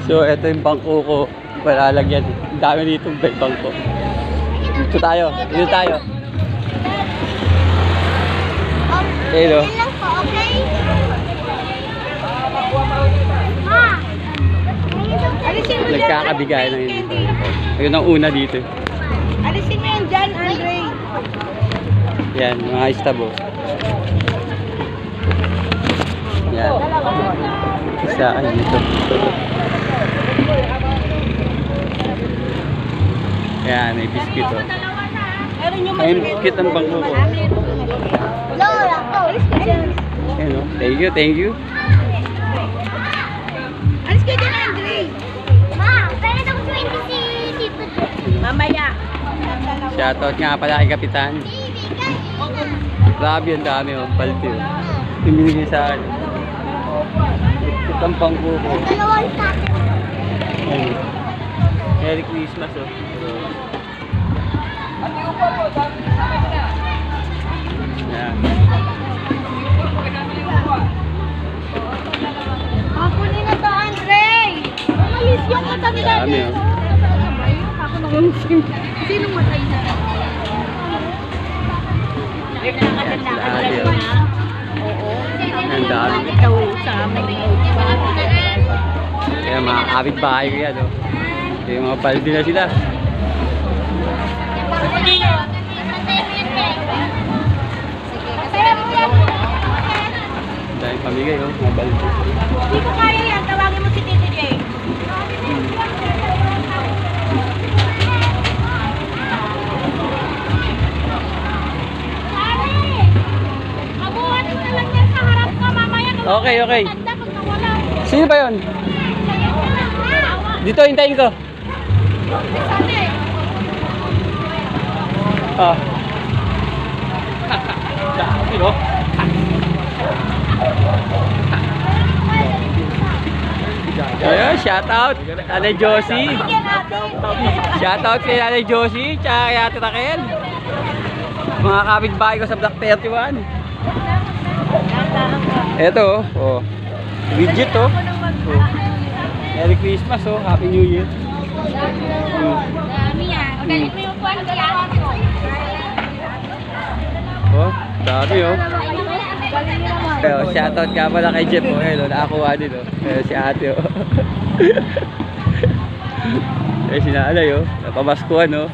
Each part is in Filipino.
So, ito yung bangko ko. Palalagyan. Ang dami dito bangko. Dito tayo. Dito tayo. Hello. Nagkakabigay ng yun. Ayun ang una dito. Alisin mo yan dyan, Andre. Yan, mga istabo. Yan. Isa ay dito. Yan, may biscuit oh. May biscuit ang bangko ko. Lola, alis ka dyan. Yan oh. Thank you, thank you. Alis ka dyan, Andre. Ma, pwede itong 20 si Tito. Mamaya. Shoutout nga pala kay Kapitan. Grabe ang dami oh, palti oh. Yung binigay sa akin. Ito ang bangko ko. Dalawang tato. Yan. Merry Christmas oh. Yan. Kunin na to, Andre. Umalis yung katabi natin. Dami oh. Ako nang sinong matay na? Dami oh. Ang dami. Ikaw sa amin. Kaya mga kapitbahay ko yan oh. Kaya mga paldi na sila. Dahil pamigay oh, mga paldi. Hindi ko kaya yan. Tawagin mo si Tito Jay. Okay, okay. Sino ba yun? Dito, hintayin ko. Ah. Dami, no? Ayun, shout out Nanay Josie. Shout out kay Nanay Josie, tsaka kay Ate Raquel. Mga kapitbahay ko sa Block 31. Eto, oh. Legit, oh. Merry Christmas, oh. Happy New Year. Dami yan. Ugalit mo yung kuwan ko lang. Oh, dami, oh. Shoutout ka pala kay Jeff, oh. Ayun, nakakuha din, oh. Si ate, oh. Si nanay, oh. Napamaskuhan, oh.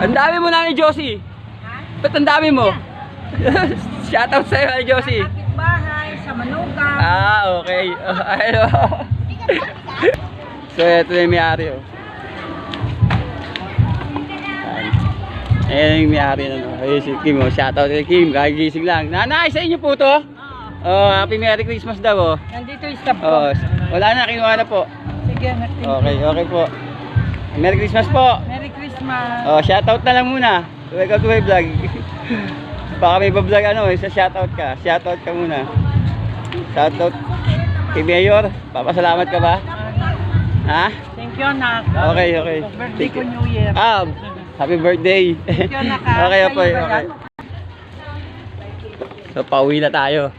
Ang dami mo, Nanay Josie. Ba't ang dami mo? Shoutout sa'yo, Nanay Josie. Bahay, sa Manugang. Ah, okay. Ayun. So, ito na yung may-ari, oh. Ayan yung may-ari na, no. Ayun si Kim, oh. Shoutout kay Kim. Kagigising lang. Nanay, sa inyo po to? Oh, happy Merry Christmas daw, oh. Nandito yung stop ko. Oh, wala na, kinuha na po. Sige, natin. Okay, okay po. Merry Christmas po. Merry Christmas. Oh, shoutout na lang muna. Welcome to my vlog. Baka may vlog ano, sa shoutout ka. Shoutout ka muna. Shoutout kay Mayor. Papasalamat ka ba? Ha? Thank you, anak. Okay, okay. Birthday ko New Year. Ah, happy birthday. Thank you, anak. Okay, Sa'yo ba okay. yan? So, pauwi na tayo.